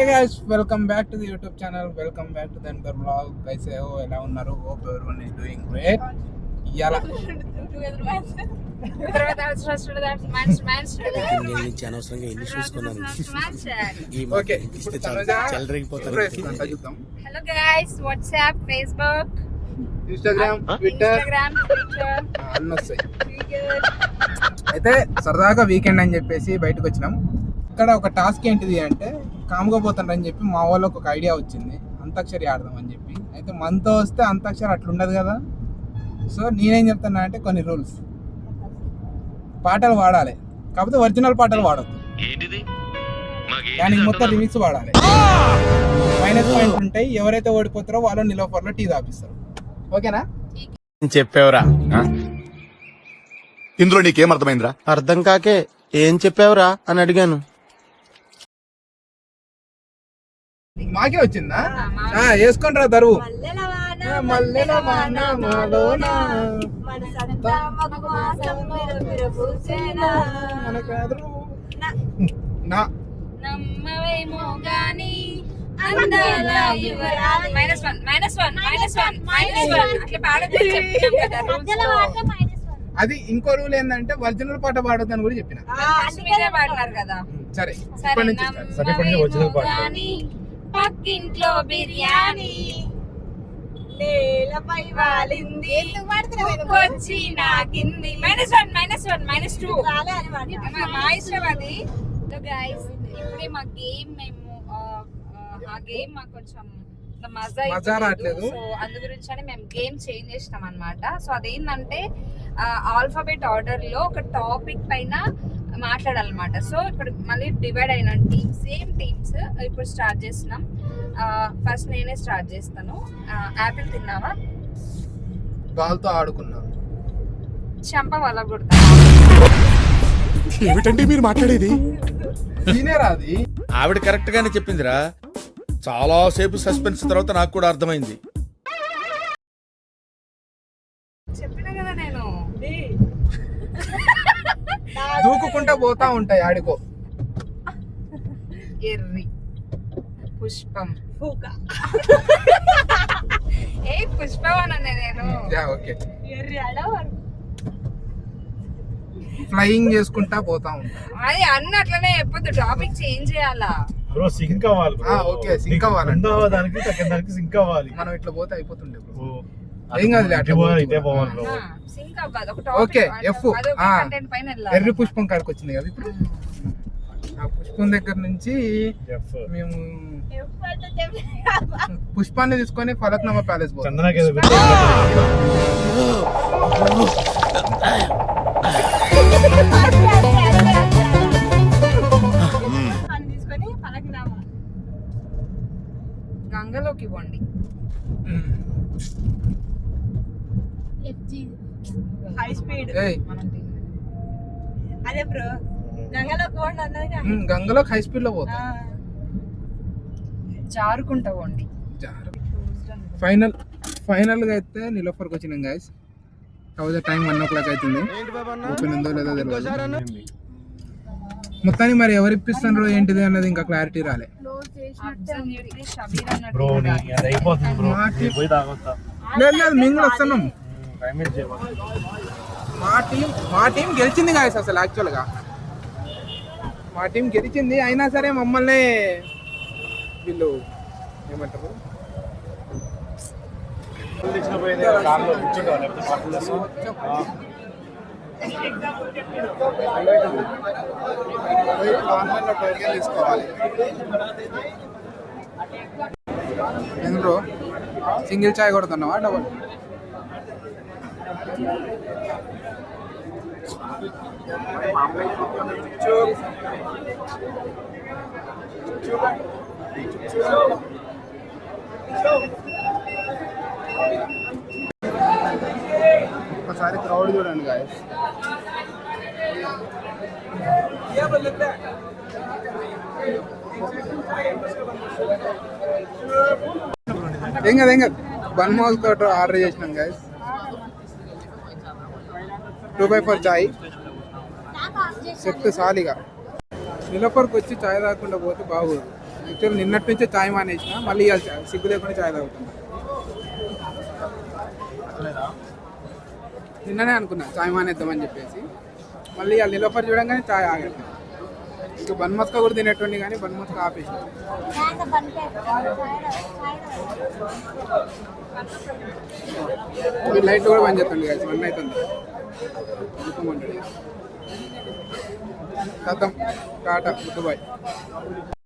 Welcome back to the YouTube channel. Welcome back to the another vlog. కైసే హో, ఎలా ఉన్నారు? Hope everyone is doing great. ఇయాల okay, hello guys, WhatsApp, Facebook, Instagram, Twitter అన్నీ వస్తాయి. అయితే సరదాగా వీకెండ్ అని చెప్పేసి బయటకు వచ్చినాం. ఇక్కడ ఒక టాస్క్ ఏంటిది అంటే, కామ్గా పోతానని చెప్పి మా వాళ్ళకి ఒక ఐడియా వచ్చింది, అంతాక్షరి ఆడదాం అని చెప్పి. అయితే మనతో వస్తే అంతాక్షరి అట్లుండదు కదా. సో నేనేం చెప్తున్నా అంటే, కొన్ని రూల్స్. పాటలు పాడాలి, కాకపోతే ఒరిజినల్ పాటలు పాడద్దు. దానికి మొత్తం లిమిక్స్ వాడాలి. మైనస్ పాయింట్ ఉంటాయి. ఎవరైతే ఓడిపోతారో వాళ్ళు నిలోఫర్లో టీ తాపిస్తారు. ఓకేనా? చెప్పావురా. ఇందులో నీకేం అర్థమైందిరా? అర్థం కాకే ఏం చెప్పావురా అని అడిగాను. మాకే వచ్చిందా? వేసుకోండి రా దరువు. అది ఇంకో రూల్ ఏంటంటే, ఒరిజినల్ పాట పాడొద్దని కూడా చెప్పిన. సరే, ఇప్పటి నుంచి ఒరిజినల్ పాట. పక్కింట్లో బిర్యానీ నేలపై వాలింది, వచ్చి నాకింది. -1, -2 మా ఇష్టం అది. ఇప్పుడే మా గేమ్ ఆ గేమ్ మాకు కొంచెం మజా రావట్లేదు. సో అందు గురించి మేము గేమ్ చేంజ్ చేసినాం అన్నమాట. సో అదేంటంటే, ఆల్ఫాబెట్ ఆర్డర్ లో ఒక టాపిక్ పైన మాట్లాడాలన్నమాట. సో ఇప్పుడు మళ్ళీ డివైడ్ అయిన టీమ్స్, సేమ్ టీమ్స్ ఇప్పుడు స్టార్ట్ చేస్తున్నాం. ఫస్ట్ నేనే స్టార్ట్ చేస్తాను. యాపిల్ తిన్నావా? బాల్తో ఆడుకున్నా. చంప వల్ల కొడతా. ఏమిటండి మీరు మాట్లాడేది? అది ఆవిడ కరెక్ట్ గానే చెప్పిందిరా. చాలా సేపు సస్పెన్స్ తర్వాత నాకు కూడా అర్థమైంది. చెప్పినా కదా నేను. దూకుకుంటా పోతా ఉంటాయి ఆడికో. ఎర్రి పుష్పం. ఏ పుష్పం అనే నేను. ఓకే, ఫ్లయింగ్ చేసుకుంటా పోతా ఉంటా. అది అన్న అట్లనే చెప్పొద్దు, టాపిక్ చేంజ్ చేయాలా. సింక్ అవ్వాలి. ఓకే, సింక్ అవ్వాలి. దానికి సింక్ అవ్వాలి. మనం ఇట్లా పోతే అయిపోతుండే. సింక్ అవ్వదు. ఒక ఓకే, టాపిక్ కంటెంట్ పైన వెళ్ళాలి. ఎర్రి పుష్పం కాడికి వచ్చింది కదా ఇప్పుడు. ఆ పుష్పం దగ్గర నుంచి మేము పుష్పాన్ని తీసుకొని ఫలక్నామా ప్యాలెస్ పోతాం. గంగలోకి పోండి. High speed. అదే బ్రో, గంగలోకి పోండి అన్నది. గంగలోకి హై స్పీడ్ లో పోతా. జారుకుంటా పోండి. ఫైనల్ గా అయితే నిలోఫర్కి వచ్చినాం గైస్. కాకపోతే టైం 1 o'clock అవుతుంది. ఓపెన్ ఉందో లేదో తెలియదు. మొత్తానికి మరి ఎవరు ఇప్పిస్తారో ఏంటిది అన్నది ఇంకా క్లారిటీ రాలే. లేదు, మేము కూడా వస్తున్నాం. మా టీం గెలిచింది గాయస్. అసలు యాక్చువల్ గా మా టీం గెలిచింది. అయినా సరే మమ్మల్ని వీళ్ళు ఏమంటారు, తీసుకోవాలి. ఎందుకు సింగిల్ చాయ్ కొడుతున్నావా డబల్? ఒకసారి క్రౌడ్ చూడండి గాయస్. ఏం కాదు, బన్ మౌస్ తోట ఆర్డర్ చేసినాం గాయస్. 2x4 చాయ్ సెట్ సాలిగా. నిలపరికి వచ్చి చాయ్ తాగకుండా పోతే బాగోదు. యాక్చువల్ నిన్నటి నుంచే చాయ్ మానేసిన, మళ్ళీ ఇవాళ సిగ్గు లేకుండా చాయ్ తాగుతాను. నిన్ననే అనుకున్నా చాయ్ మానేద్దామని చెప్పేసి, మళ్ళీ ఇవాళ నిలోఫర్ చూడంగానే చాయ్ ఆగట్లేదు. ఇంకా బన్మస్క కూడా తినేటువంటి కానీ బన్మస్క ఆపేసి. లైట్ కూడా బంద్ చేస్తాను కదా, 1 అవుతుంది. కథం టాటా గుడ్ బై.